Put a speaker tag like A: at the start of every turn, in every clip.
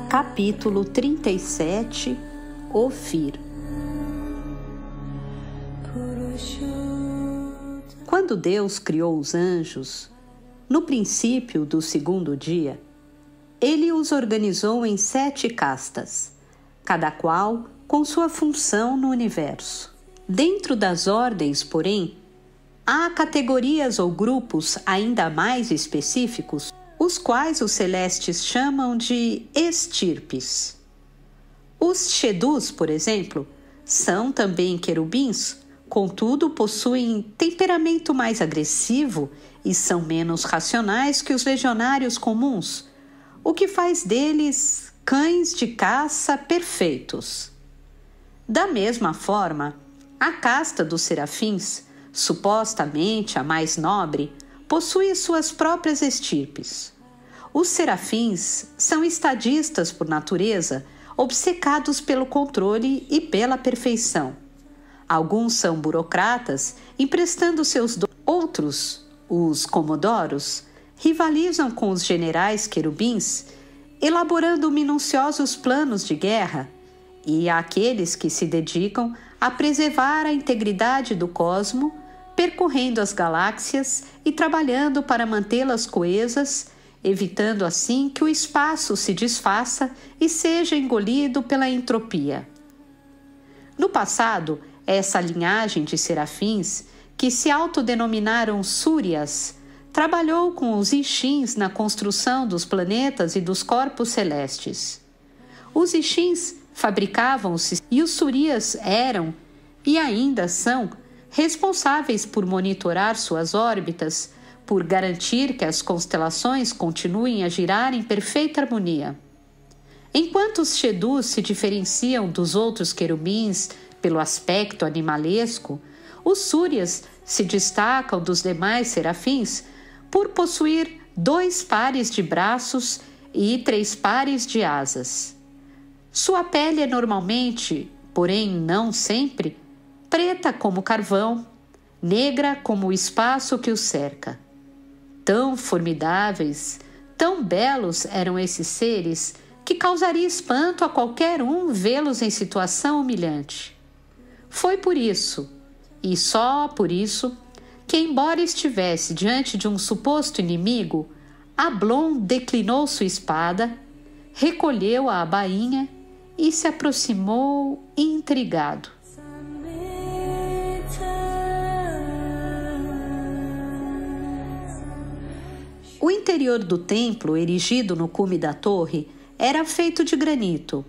A: Capítulo 37 Ofir. Quando Deus criou os anjos, no princípio do segundo dia, Ele os organizou em 7 castas, cada qual com sua função no universo. Dentro das ordens, porém, há categorias ou grupos ainda mais específicos, os quais os celestes chamam de estirpes. Os Shedus, por exemplo, são também querubins, contudo possuem temperamento mais agressivo e são menos racionais que os legionários comuns, o que faz deles cães de caça perfeitos. Da mesma forma, a casta dos serafins, supostamente a mais nobre, possui suas próprias estirpes. Os serafins são estadistas por natureza, obcecados pelo controle e pela perfeição. Alguns são burocratas, emprestando seus dons. Outros, os comodoros, rivalizam com os generais querubins, elaborando minuciosos planos de guerra, e há aqueles que se dedicam a preservar a integridade do cosmo, percorrendo as galáxias e trabalhando para mantê-las coesas, evitando assim que o espaço se desfaça e seja engolido pela entropia. No passado, essa linhagem de serafins, que se autodenominaram Súrias, trabalhou com os Ixins na construção dos planetas e dos corpos celestes. Os Ixins fabricavam-se e os Súrias eram, e ainda são, responsáveis por monitorar suas órbitas, por garantir que as constelações continuem a girar em perfeita harmonia. Enquanto os Shedus se diferenciam dos outros querubins pelo aspecto animalesco, os Súrias se destacam dos demais serafins por possuir 2 pares de braços e 3 pares de asas. Sua pele é normalmente, porém não sempre, preta como carvão, negra como o espaço que os cerca. Tão formidáveis, tão belos eram esses seres que causaria espanto a qualquer um vê-los em situação humilhante. Foi por isso, e só por isso, que embora estivesse diante de um suposto inimigo, Ablon declinou sua espada, recolheu a bainha e se aproximou intrigado. O interior do templo, erigido no cume da torre, era feito de granito,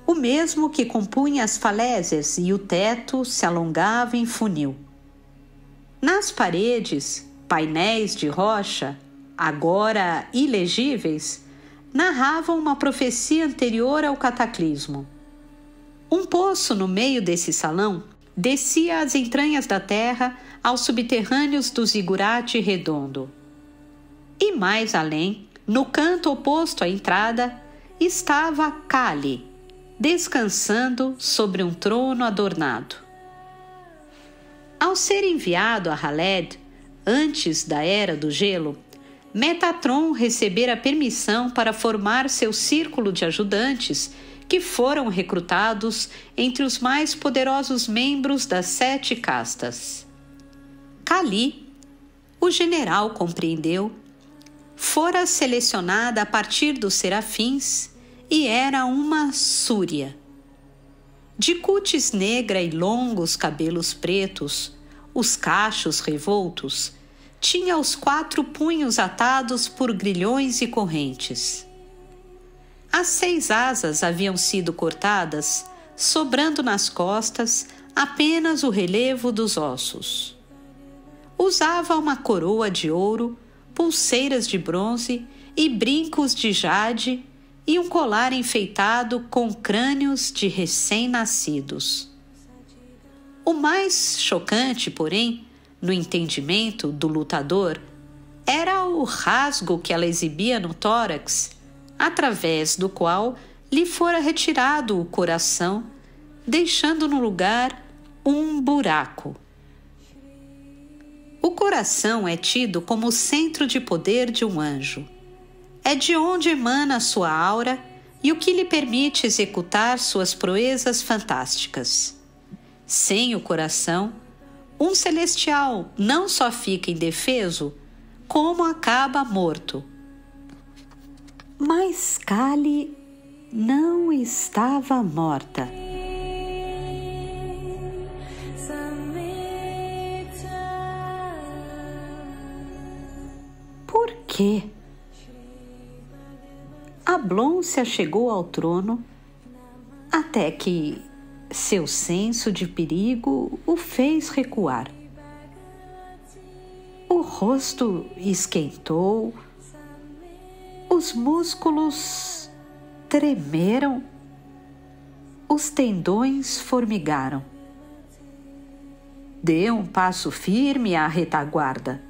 A: o mesmo que compunha as falésias, e o teto se alongava em funil. Nas paredes, painéis de rocha, agora ilegíveis, narravam uma profecia anterior ao cataclismo. Um poço no meio desse salão descia às entranhas da terra aos subterrâneos do zigurate redondo. E mais além, no canto oposto à entrada, estava Kali, descansando sobre um trono adornado. Ao ser enviado a Haled, antes da Era do Gelo, Metatron recebera permissão para formar seu círculo de ajudantes, que foram recrutados entre os mais poderosos membros das 7 castas. Kali, o general compreendeu, fora selecionada a partir dos serafins e era uma súria. De cútis negra e longos cabelos pretos, os cachos revoltos, tinha os 4 punhos atados por grilhões e correntes. As 6 asas haviam sido cortadas, sobrando nas costas apenas o relevo dos ossos. Usava uma coroa de ouro, pulseiras de bronze e brincos de jade e um colar enfeitado com crânios de recém-nascidos. O mais chocante, porém, no entendimento do lutador, era o rasgo que ela exibia no tórax, através do qual lhe fora retirado o coração, deixando no lugar um buraco. O coração é tido como o centro de poder de um anjo. É de onde emana a sua aura e o que lhe permite executar suas proezas fantásticas. Sem o coração, um celestial não só fica indefeso, como acaba morto. Mas Kali não estava morta. Por quê? Ablon se achegou ao trono até que seu senso de perigo o fez recuar. O rosto esquentou, os músculos tremeram, os tendões formigaram. Deu um passo firme à retaguarda.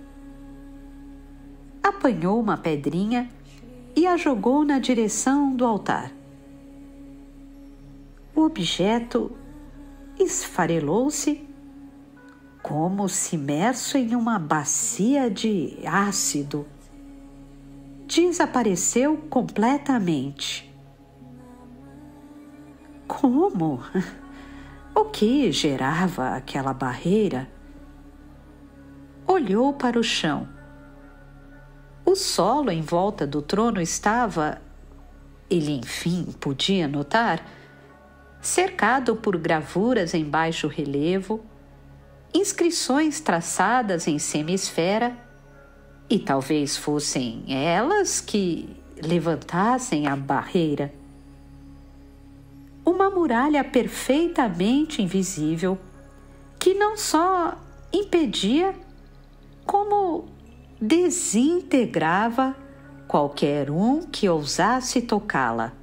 A: Apanhou uma pedrinha e a jogou na direção do altar. O objeto esfarelou-se como se imerso em uma bacia de ácido. Desapareceu completamente. Como? O que gerava aquela barreira? Olhou para o chão. O solo em volta do trono estava, ele enfim podia notar, cercado por gravuras em baixo relevo, inscrições traçadas em semi-esfera, e talvez fossem elas que levantassem a barreira. Uma muralha perfeitamente invisível, que não só impedia, como desintegrava qualquer um que ousasse tocá-la.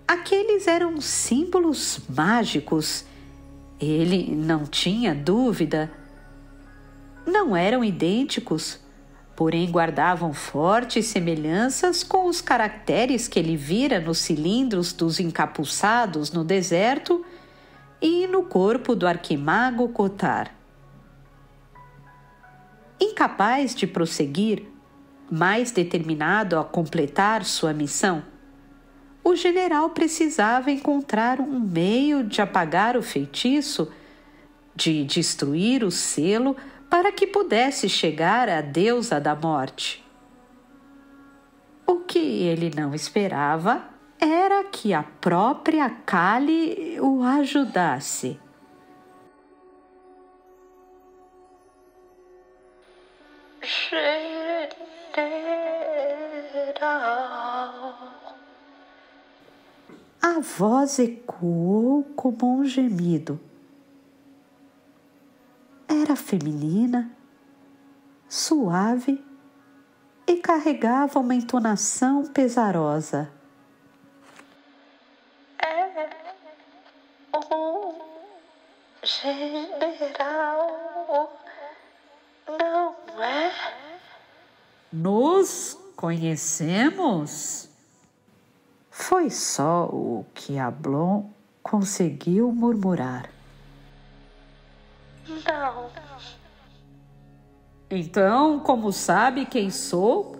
A: Aqueles eram símbolos mágicos, ele não tinha dúvida. Não eram idênticos, porém guardavam fortes semelhanças com os caracteres que ele vira nos cilindros dos encapuçados no deserto e no corpo do arquimago Kotar. Incapaz de prosseguir, mais determinado a completar sua missão, o general precisava encontrar um meio de apagar o feitiço, de destruir o selo para que pudesse chegar à deusa da morte. O que ele não esperava era que a própria Kali o ajudasse. General. A voz ecoou como um gemido. Era feminina, suave e carregava uma entonação pesarosa. É o general, não é? Nos conhecemos? Foi só o que Ablon conseguiu murmurar. Não. Então, como sabe quem sou?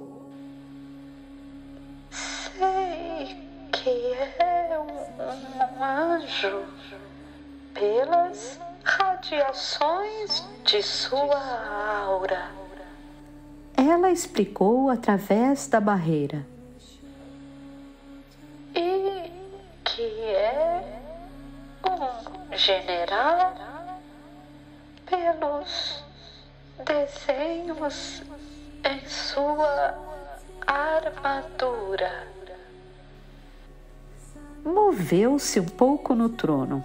A: Sei que é um anjo pelas radiações de sua aura. Ela explicou através da barreira. E que é um general pelos desenhos em sua armadura. Moveu-se um pouco no trono.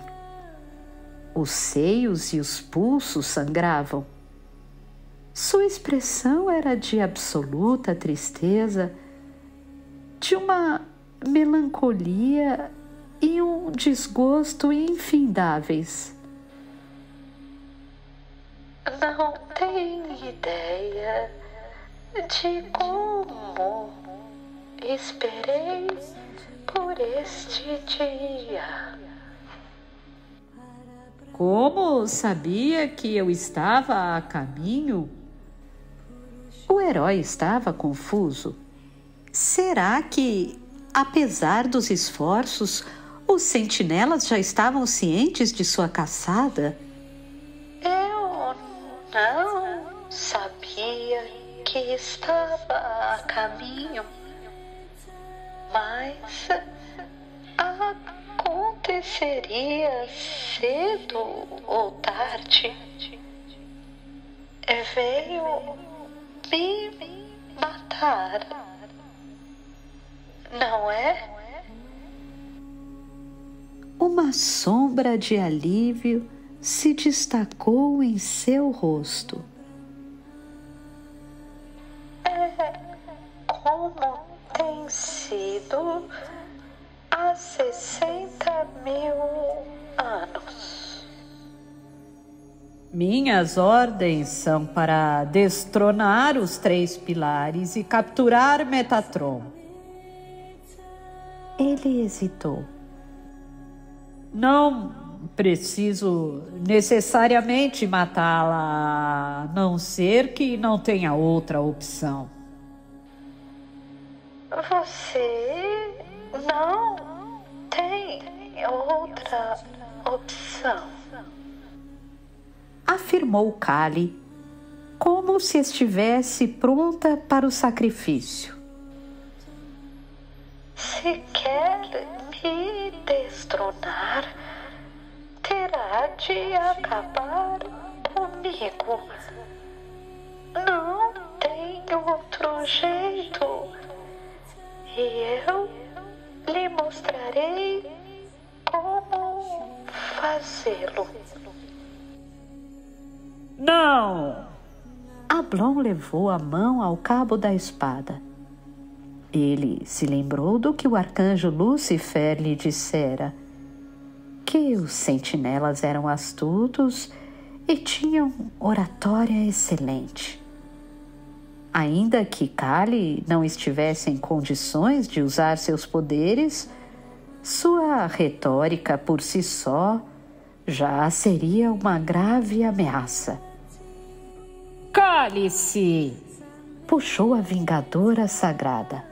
A: Os seios e os pulsos sangravam. Sua expressão era de absoluta tristeza, de uma melancolia e um desgosto infindáveis. Não tenho ideia de como esperei por este dia.
B: Como sabia que eu estava a caminho?
A: O herói estava confuso. Será que, apesar dos esforços, os sentinelas já estavam cientes de sua caçada?
C: Eu não sabia que estava a caminho, mas aconteceria cedo ou tarde. Veio me matar, não é?
A: Uma sombra de alívio se destacou em seu rosto.
C: Como tem sido há 60.000 anos.
B: Minhas ordens são para destronar os 3 pilares e capturar Metatron.
A: Ele hesitou.
B: Não preciso necessariamente matá-la, a não ser que não tenha outra opção.
C: Você não tem outra opção.
A: Afirmou Kali, como se estivesse pronta para o sacrifício.
C: Se quer me destronar, terá de acabar comigo. Não tem outro jeito. E eu lhe mostrarei como fazê-lo.
B: Não!
A: Ablon levou a mão ao cabo da espada. Ele se lembrou do que o arcanjo Lúcifer lhe dissera, que os sentinelas eram astutos e tinham oratória excelente. Ainda que Kali não estivesse em condições de usar seus poderes, sua retórica por si só já seria uma grave ameaça.
B: Cale-se!
A: Puxou a vingadora sagrada.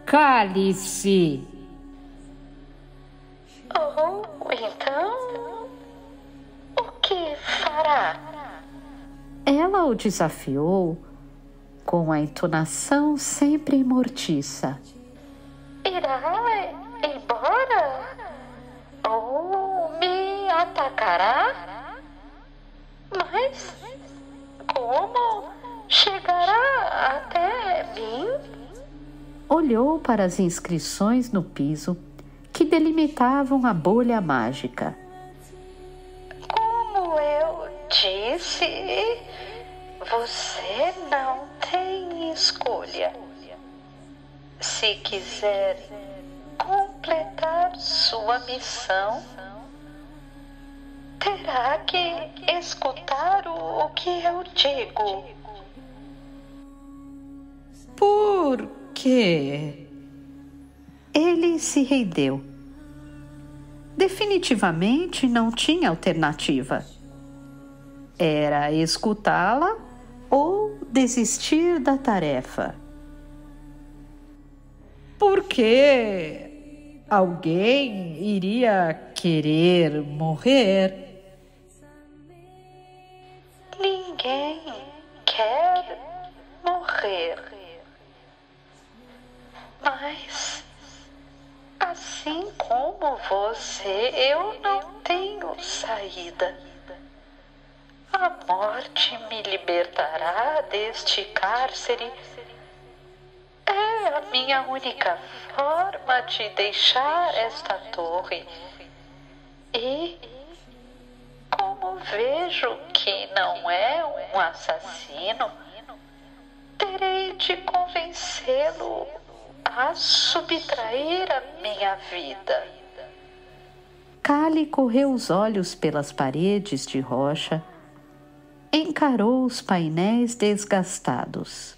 B: Cale-se!
C: Ou então, o que fará?
A: Ela o desafiou com a entonação sempre mortiça.
C: Irá embora? Ou me atacará? Mas como chegará até mim?
A: Olhou para as inscrições no piso que delimitavam a bolha mágica.
C: Como eu disse, você não tem escolha. Se quiser completar sua missão, terá que escutar o que eu digo.
B: Por quê?
A: Ele se rendeu. Definitivamente não tinha alternativa. Era escutá-la ou desistir da tarefa.
B: Por que alguém iria querer morrer?
C: Ninguém quer morrer. Mas, assim como você, eu não tenho saída. A morte me libertará deste cárcere. É a minha única forma de deixar esta torre. E, como vejo que não é um assassino, terei de convencê-lo a subtrair a minha vida.
A: Kali correu os olhos pelas paredes de rocha, encarou os painéis desgastados.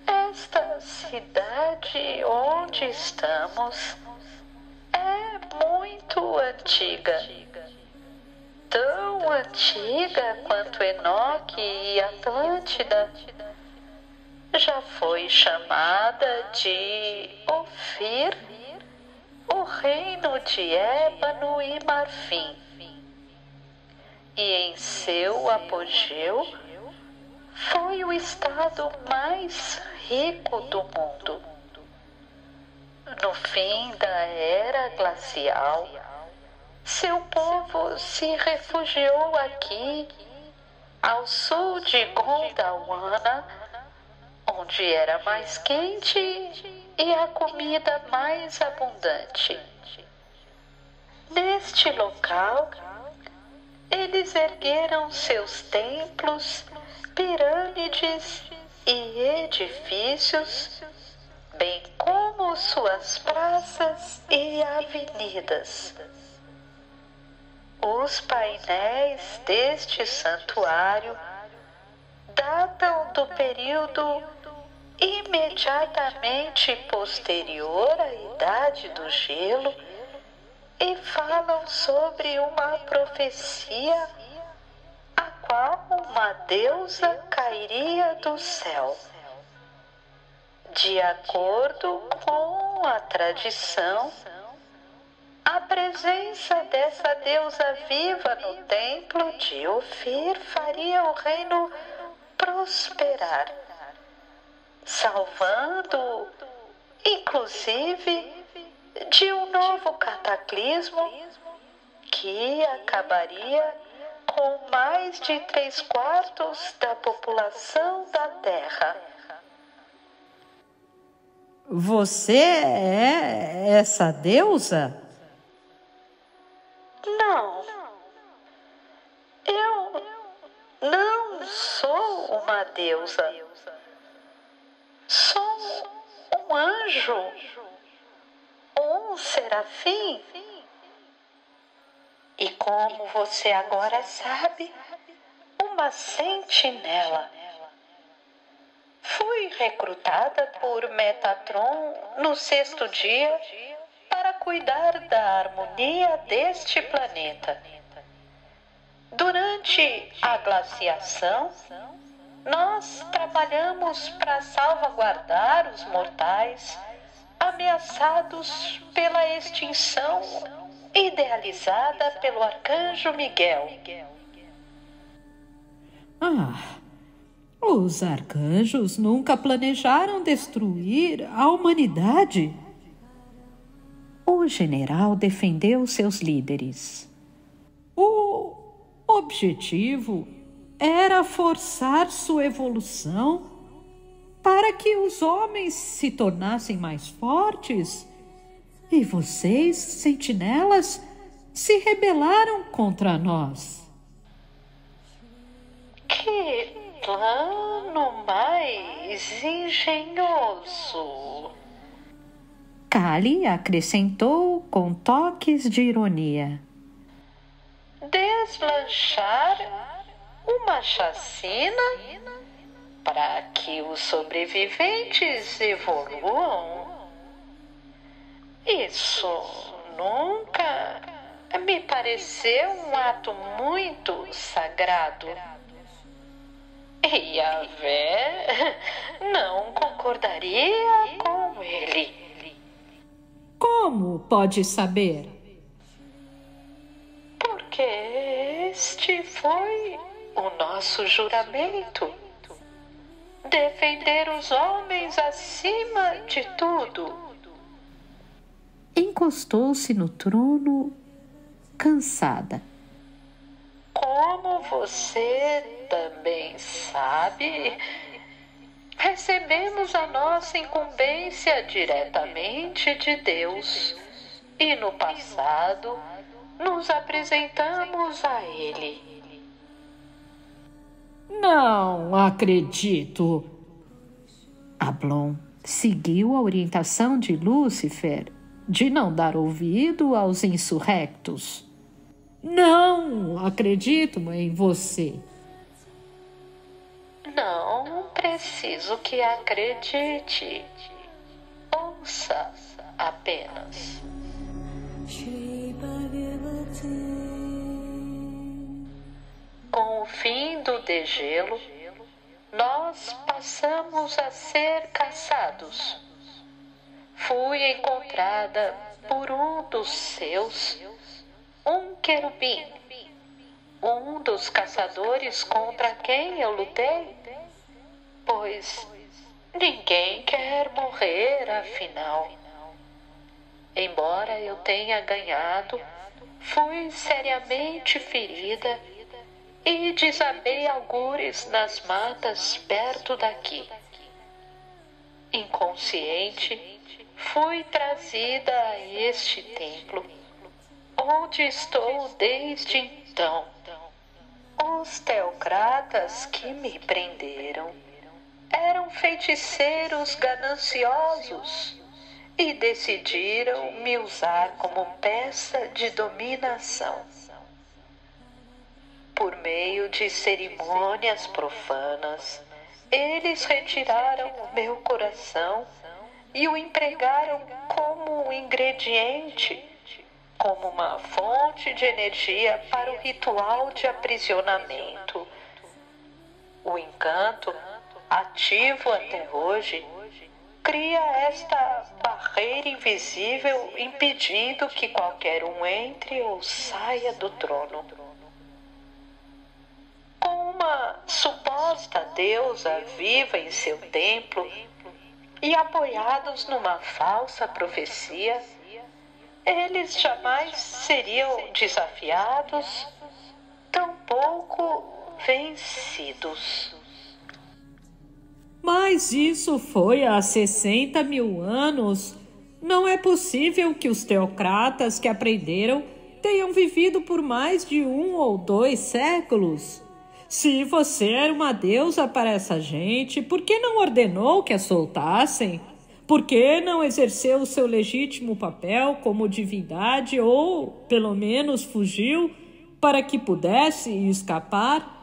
C: Esta cidade onde estamos é muito antiga. tão antiga quanto Enoque e Atlântida, já foi chamada de Ofir, o reino de ébano e marfim. E em seu apogeu foi o estado mais rico do mundo. No fim da era glacial, seu povo se refugiou aqui, ao sul de Gondwana, onde era mais quente e a comida mais abundante. Neste local, eles ergueram seus templos, pirâmides e edifícios, bem como suas praças e avenidas. Os painéis deste santuário datam do período imediatamente posterior à Idade do Gelo e falam sobre uma profecia a qual uma deusa cairia do céu. De acordo com a tradição, a presença dessa deusa viva no templo de Ofir faria o reino prosperar, salvando, inclusive, de um novo cataclismo que acabaria com mais de 3/4 da população da Terra.
B: Você é essa deusa?
C: Não, eu não sou uma deusa. Sou um anjo, um serafim. E como você agora sabe, uma sentinela. Fui recrutada por Metatron no 6º dia para cuidar da harmonia deste planeta. Durante a glaciação, nós trabalhamos para salvaguardar os mortais ameaçados pela extinção idealizada pelo Arcanjo Miguel.
B: Os arcanjos nunca planejaram destruir a humanidade.
A: O general defendeu seus líderes.
B: O objetivo era forçar sua evolução para que os homens se tornassem mais fortes. E vocês, sentinelas, se rebelaram contra nós.
C: Que plano mais engenhoso!
A: Kali acrescentou com toques de ironia.
C: Deslanchar uma chacina para que os sobreviventes evoluam. Isso nunca me pareceu um ato muito sagrado. E Yahvé não concordaria com ele.
B: Como pode saber?
C: Porque este foi o nosso juramento. Defender os homens acima de tudo.
A: Encostou-se no trono, cansada.
C: Como você também sabe, recebemos a nossa incumbência diretamente de Deus e no passado nos apresentamos a Ele.
B: Não acredito.
A: Ablon seguiu a orientação de Lúcifer de não dar ouvido aos insurrectos.
B: Não acredito em você.
C: Não preciso que acredite. Ouça apenas.
D: Shri Bhagavate
C: fim do degelo, nós passamos a ser caçados. Fui encontrada por um dos seus, um querubim, um dos caçadores contra quem eu lutei, pois ninguém quer morrer, afinal. Embora eu tenha ganhado, fui seriamente ferida e desabei algures nas matas perto daqui. Inconsciente, fui trazida a este templo, onde estou desde então. Os teocratas que me prenderam eram feiticeiros gananciosos e decidiram me usar como peça de dominação. Por meio de cerimônias profanas, eles retiraram o meu coração e o empregaram como um ingrediente, como uma fonte de energia para o ritual de aprisionamento. O encanto, ativo até hoje, cria esta barreira invisível impedindo que qualquer um entre ou saia do trono. Com uma suposta deusa viva em seu templo e apoiados numa falsa profecia, eles jamais seriam desafiados, tampouco vencidos.
B: Mas isso foi há 60 mil anos. Não é possível que os teocratas que aprenderam tenham vivido por mais de 1 ou 2 séculos. Se você era uma deusa para essa gente, por que não ordenou que a soltassem? Por que não exerceu o seu legítimo papel como divindade ou, pelo menos, fugiu para que pudesse escapar?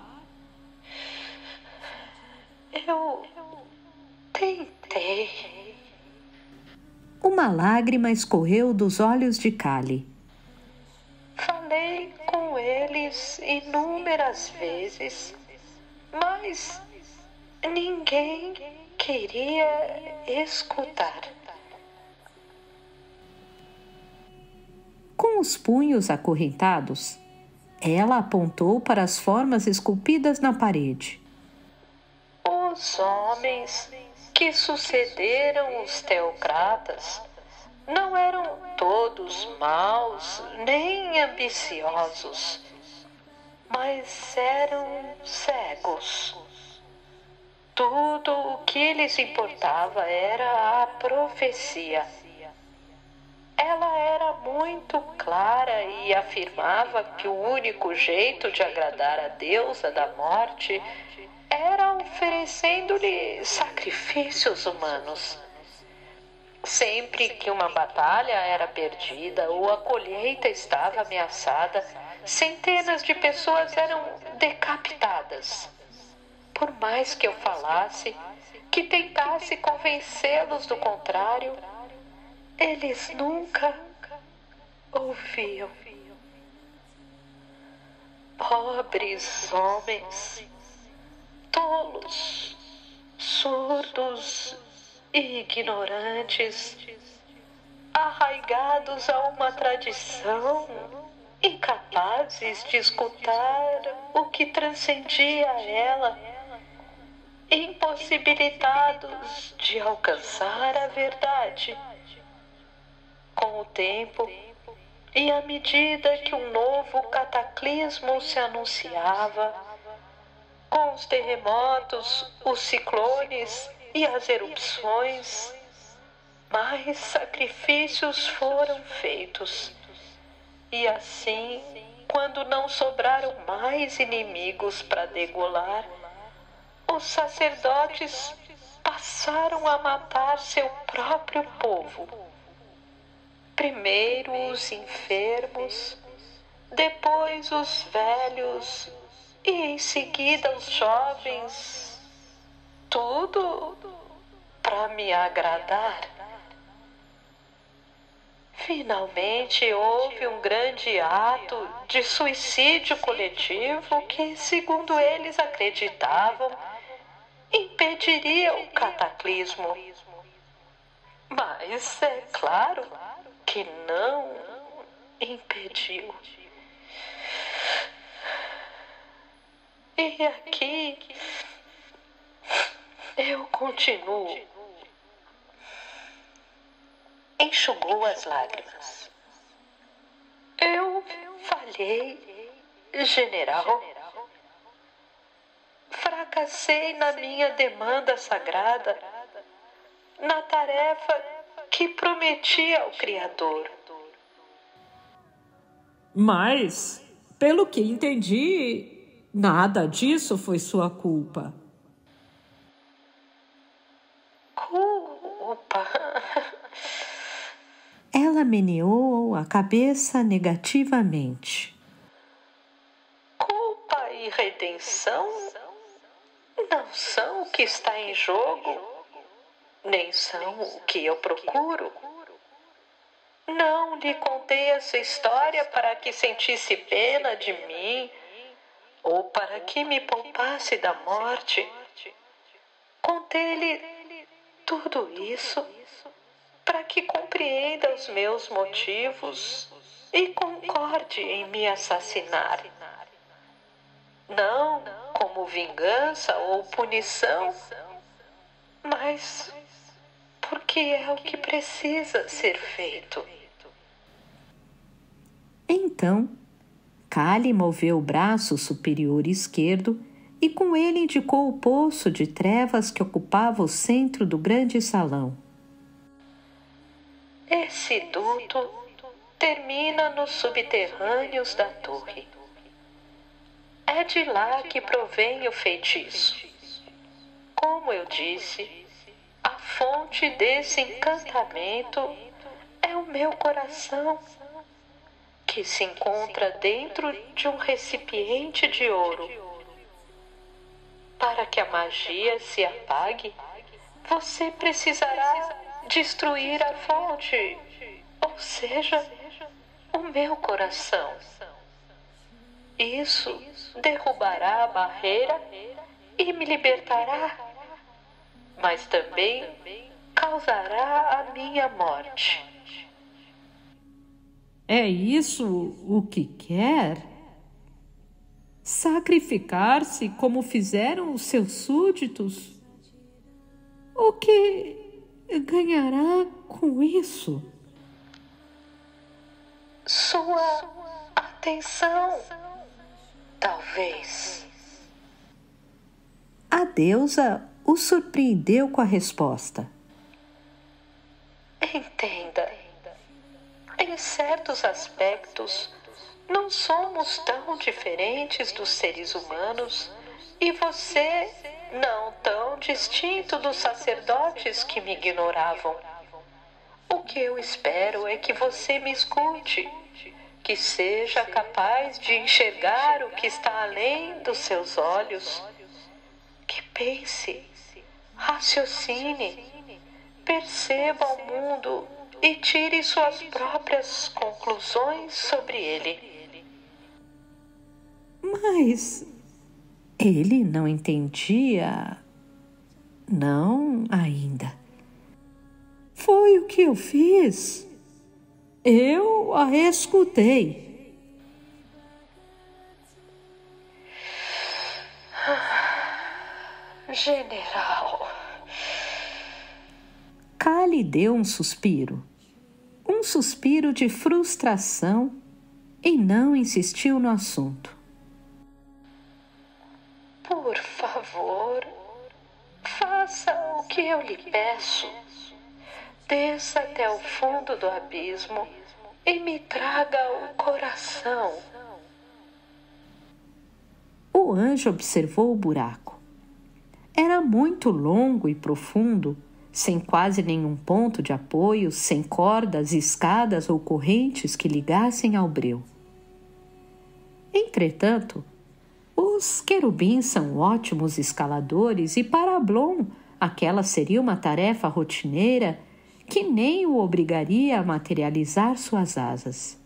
C: Eu tentei.
A: Uma lágrima escorreu dos olhos de Kali.
C: Falei com eles inúmeras vezes, mas ninguém queria escutar.
A: Com os punhos acorrentados, ela apontou para as formas esculpidas na parede.
C: Os homens que sucederam os teocratas não eram todos maus nem ambiciosos, mas eram cegos. Tudo o que lhes importava era a profecia. Ela era muito clara e afirmava que o único jeito de agradar a deusa da morte era oferecendo-lhe sacrifícios humanos. Sempre que uma batalha era perdida ou a colheita estava ameaçada, centenas de pessoas eram decapitadas. Por mais que eu falasse, que tentasse convencê-los do contrário, eles nunca ouviam. Pobres homens, tolos, surdos e ignorantes, arraigados a uma tradição, incapazes de escutar o que transcendia ela, impossibilitados de alcançar a verdade. Com o tempo, e à medida que um novo cataclismo se anunciava, com os terremotos, os ciclones e as erupções, mais sacrifícios foram feitos. E assim, quando não sobraram mais inimigos para degolar, os sacerdotes passaram a matar seu próprio povo. Primeiro os enfermos, depois os velhos e em seguida os jovens. Tudo para me agradar. Finalmente houve um grande ato de suicídio coletivo que, segundo eles acreditavam, impediria o cataclismo. Mas é claro que não impediu. E aqui eu continuo. Enxugou as lágrimas. Eu falhei, general. Fracassei na minha demanda sagrada, na tarefa que prometi ao Criador.
B: Mas, pelo que entendi, nada disso foi sua culpa.
C: Culpa?
A: Ela meneou a cabeça negativamente.
C: Culpa e redenção não são o que está em jogo, nem são o que eu procuro. Não lhe contei essa história para que sentisse pena de mim ou para que me poupasse da morte. Contei-lhe tudo isso para que compreenda os meus motivos e concorde em me assassinar. Não como vingança ou punição, mas porque é o que precisa ser feito.
A: Então, Kali moveu o braço superior esquerdo e com ele indicou o poço de trevas que ocupava o centro do grande salão.
C: Esse duto termina nos subterrâneos da torre. É de lá que provém o feitiço. Como eu disse, a fonte desse encantamento é o meu coração, que se encontra dentro de um recipiente de ouro. Para que a magia se apague, você precisará destruir a fonte, ou seja, o meu coração. Isso derrubará a barreira e me libertará, mas também causará a minha morte.
B: É isso o que quer? Sacrificar-se como fizeram os seus súditos? O que ganhará com isso?
C: Sua atenção, talvez.
A: A deusa o surpreendeu com a resposta.
C: Entenda, em certos aspectos, não somos tão diferentes dos seres humanos e você não tão distinto dos sacerdotes que me ignoravam. O que eu espero é que você me escute, que seja capaz de enxergar o que está além dos seus olhos, que pense, raciocine, perceba o mundo e tire suas próprias conclusões sobre ele.
A: Mas ele não entendia. Não ainda.
B: Foi o que eu fiz. Eu a escutei.
C: General.
A: Kali deu um suspiro de frustração e não insistiu no assunto.
C: Por favor, faça o que eu lhe peço. Desça até o fundo do abismo e me traga o coração.
A: O anjo observou o buraco. Era muito longo e profundo, sem quase nenhum ponto de apoio, sem cordas, escadas ou correntes que ligassem ao breu. Entretanto, os querubins são ótimos escaladores e para Ablon aquela seria uma tarefa rotineira
B: que nem o obrigaria a materializar suas asas.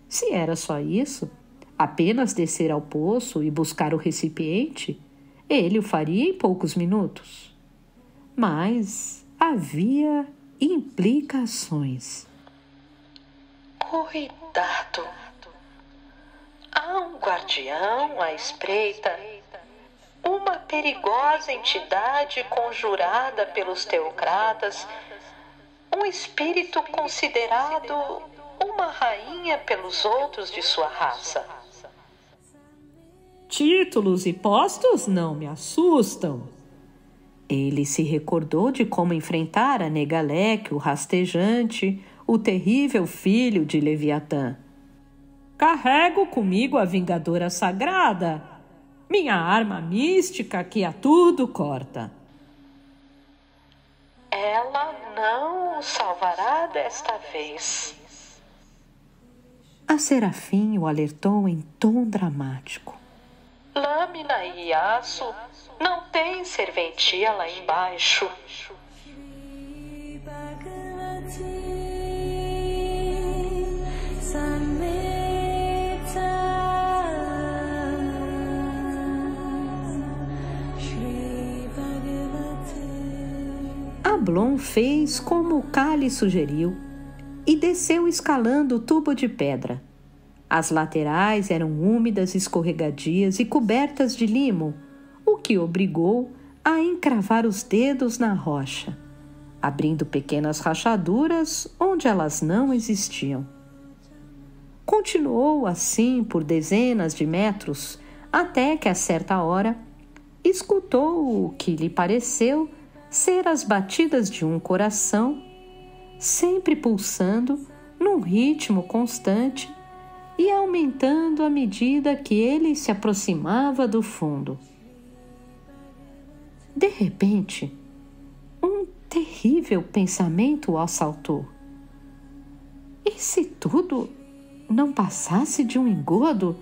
B: Se era só isso, apenas descer ao poço e buscar o recipiente, ele o faria em poucos minutos. Mas havia implicações.
C: Cuidado! Há um guardião à espreita, uma perigosa entidade conjurada pelos teocratas, um espírito considerado uma rainha pelos outros de sua raça.
B: Títulos e postos não me assustam. Ele se recordou de como enfrentara Negaleque, o rastejante, o terrível filho de Leviatã. Carrego comigo a Vingadora Sagrada, minha arma mística que a tudo corta.
C: Ela não o salvará desta vez.
B: A Serafim o alertou em tom dramático.
C: Lâmina e aço não tem serventia lá embaixo.
B: Ablon fez como o Kali sugeriu e desceu escalando o tubo de pedra. As laterais eram úmidas, escorregadias e cobertas de limo, o que obrigou a encravar os dedos na rocha, abrindo pequenas rachaduras onde elas não existiam. Continuou assim por dezenas de metros, até que a certa hora escutou o que lhe pareceu ser as batidas de um coração, sempre pulsando num ritmo constante e aumentando à medida que ele se aproximava do fundo. De repente, um terrível pensamento o assaltou. E se tudo não passasse de um engodo?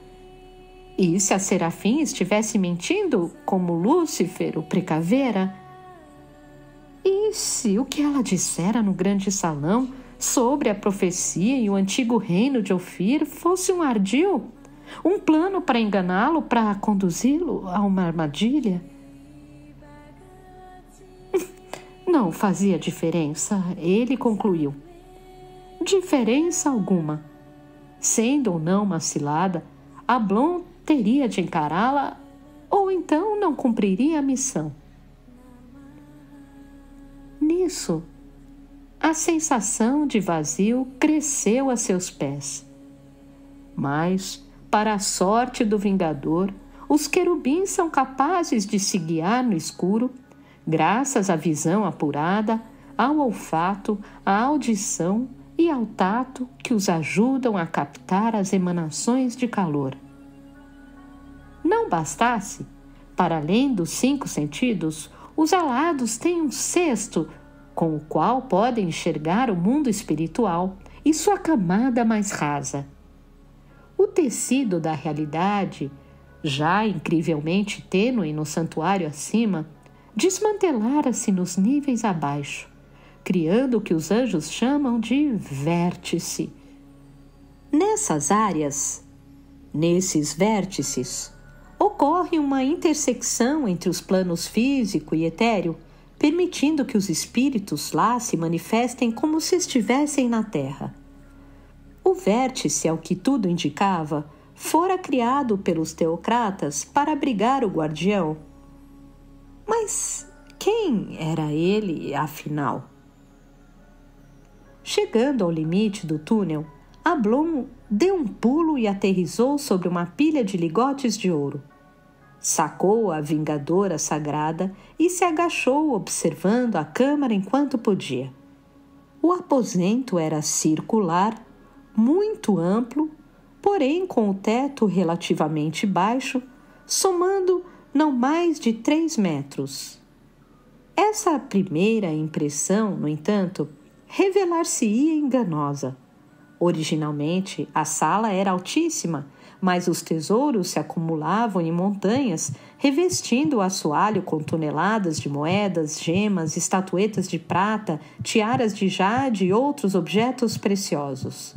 B: E se a Serafim estivesse mentindo, como Lúcifer o precavera? E se o que ela dissera no grande salão sobre a profecia e o antigo reino de Ofir fosse um ardil? Um plano para enganá-lo, para conduzi-lo a uma armadilha? Não fazia diferença, ele concluiu. Diferença alguma. Sendo ou não uma cilada, Ablon teria de encará-la ou então não cumpriria a missão. Nisso, a sensação de vazio cresceu a seus pés. Mas, para a sorte do Vingador, os querubins são capazes de se guiar no escuro, graças à visão apurada, ao olfato, à audição e ao tato que os ajudam a captar as emanações de calor. Não bastasse, para além dos 5 sentidos, os alados têm um sexto, com o qual podem enxergar o mundo espiritual e sua camada mais rasa. O tecido da realidade, já incrivelmente tênue no santuário acima, desmantelara-se nos níveis abaixo, criando o que os anjos chamam de vértice. Nessas áreas, nesses vértices, ocorre uma intersecção entre os planos físico e etéreo, permitindo que os espíritos lá se manifestem como se estivessem na Terra. O vértice, ao que tudo indicava, fora criado pelos teocratas para abrigar o guardião. Mas quem era ele, afinal? Chegando ao limite do túnel, Ablon deu um pulo e aterrissou sobre uma pilha de ligotes de ouro. Sacou a Vingadora Sagrada e se agachou observando a câmara enquanto podia. O aposento era circular, muito amplo, porém com o teto relativamente baixo, somando não mais de 3 metros. Essa primeira impressão, no entanto, revelar-se-ia enganosa. Originalmente, a sala era altíssima, mas os tesouros se acumulavam em montanhas, revestindo o assoalho com toneladas de moedas, gemas, estatuetas de prata, tiaras de jade e outros objetos preciosos.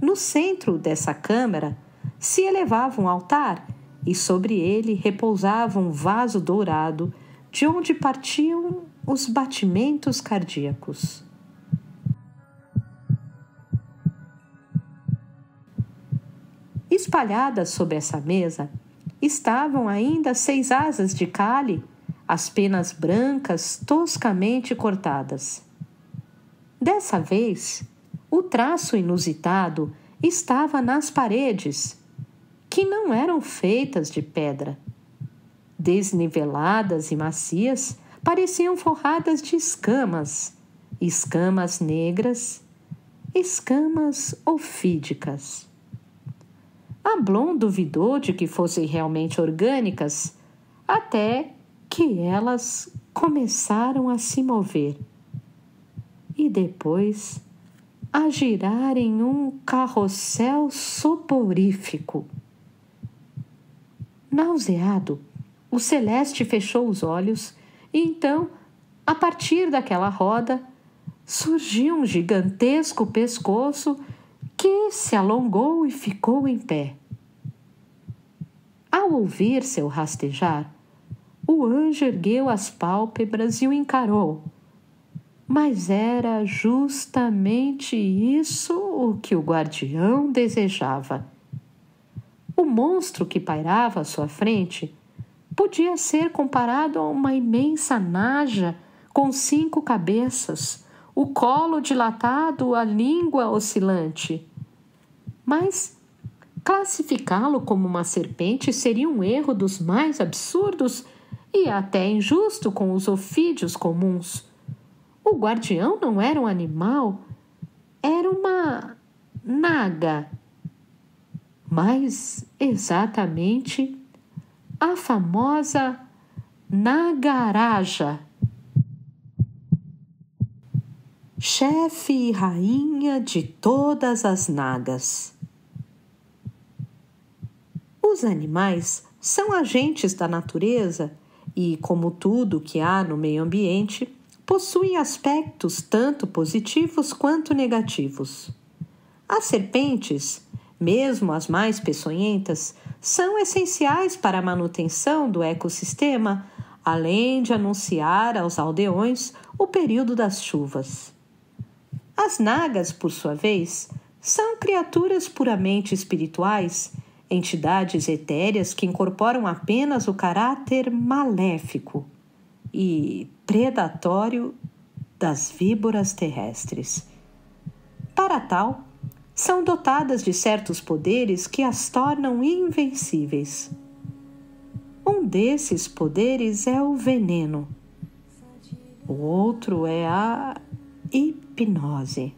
B: No centro dessa câmara se elevava um altar e sobre ele repousava um vaso dourado, de onde partiam os batimentos cardíacos. Espalhadas sobre essa mesa estavam ainda 6 asas de Kali, as penas brancas toscamente cortadas. Dessa vez, o traço inusitado estava nas paredes, que não eram feitas de pedra. Desniveladas e macias, pareciam forradas de escamas, escamas negras, escamas ofídicas. Ablon duvidou de que fossem realmente orgânicas, até que elas começaram a se mover e depois a girar em um carrossel soporífico. Nauseado, o Celeste fechou os olhos e então, a partir daquela roda, surgiu um gigantesco pescoço que se alongou e ficou em pé. Ao ouvir seu rastejar, o anjo ergueu as pálpebras e o encarou. Mas era justamente isso o que o guardião desejava. O monstro que pairava à sua frente podia ser comparado a uma imensa naja com 5 cabeças, o colo dilatado, a língua oscilante. Mas classificá-lo como uma serpente seria um erro dos mais absurdos e até injusto com os ofídeos comuns. O guardião não era um animal, era uma naga. Mais exatamente, a famosa Nagaraja, chefe e rainha de todas as nagas. Os animais são agentes da natureza e, como tudo que há no meio ambiente, possuem aspectos tanto positivos quanto negativos. As serpentes, mesmo as mais peçonhentas, são essenciais para a manutenção do ecossistema, além de anunciar aos aldeões o período das chuvas. As nagas, por sua vez, são criaturas puramente espirituais, entidades etéreas que incorporam apenas o caráter maléfico e predatório das víboras terrestres. Para tal, são dotadas de certos poderes que as tornam invencíveis. Um desses poderes é o veneno. O outro é a hipnose.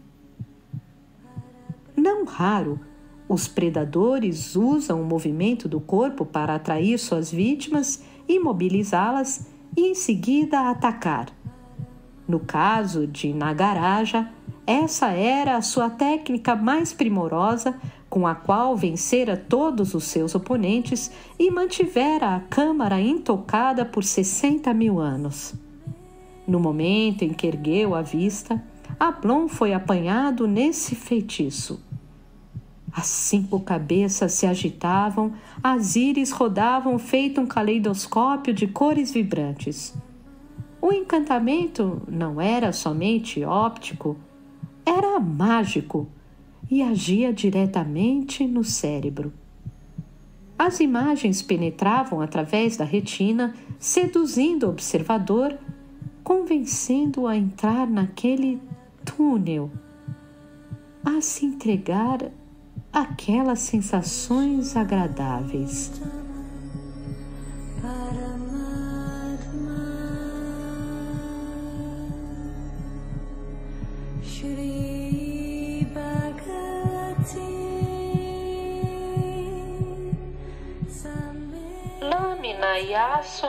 B: Não raro, os predadores usam o movimento do corpo para atrair suas vítimas, imobilizá-las e em seguida atacar. No caso de Nagaraja, essa era a sua técnica mais primorosa, com a qual vencera todos os seus oponentes e mantivera a câmara intocada por 60.000 anos. No momento em que ergueu a vista, Ablon foi apanhado nesse feitiço. As 5 cabeças se agitavam, as íris rodavam feito um caleidoscópio de cores vibrantes. O encantamento não era somente óptico, era mágico e agia diretamente no cérebro. As imagens penetravam através da retina, seduzindo o observador, convencendo-o a entrar naquele túnel, a se entregar àquelas sensações agradáveis.
C: Lâmina e aço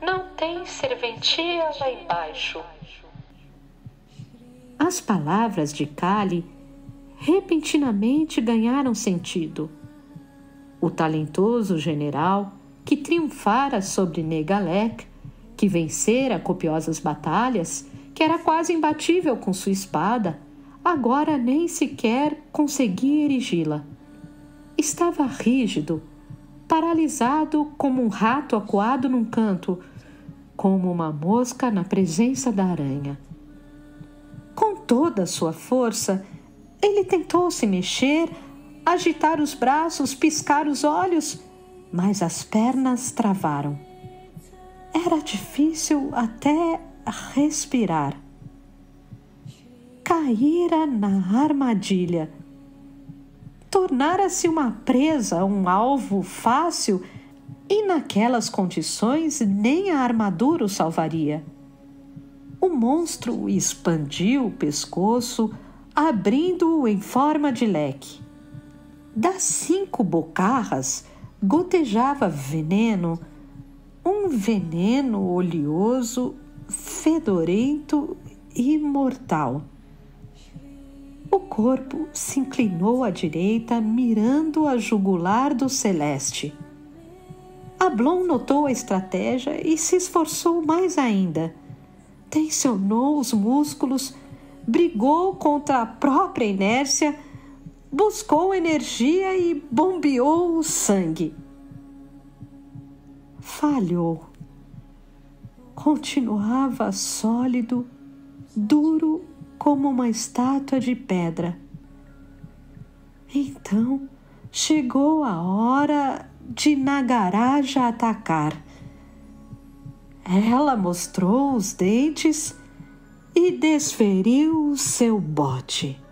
C: não tem serventia lá embaixo.
B: As palavras de Kali repentinamente ganharam sentido. O talentoso general, que triunfara sobre Negalec, que vencera copiosas batalhas, que era quase imbatível com sua espada, agora nem sequer conseguia erigi-la. Estava rígido, paralisado como um rato acuado num canto, como uma mosca na presença da aranha. Com toda a sua força, ele tentou se mexer, agitar os braços, piscar os olhos, mas as pernas travaram. Era difícil até respirar. Caíra na armadilha. Tornara-se uma presa, um alvo fácil, e naquelas condições nem a armadura o salvaria. O monstro expandiu o pescoço, abrindo-o em forma de leque. Das 5 bocarras gotejava veneno, um veneno oleoso, fedorento e mortal. O corpo se inclinou à direita, mirando a jugular do Celeste. Ablon notou a estratégia e se esforçou mais ainda. Tensionou os músculos, brigou contra a própria inércia, buscou energia e bombeou o sangue. Falhou. Continuava sólido, duro como uma estátua de pedra. Então chegou a hora de Nagaraja atacar. Ela mostrou os dentes e desferiu o seu bote.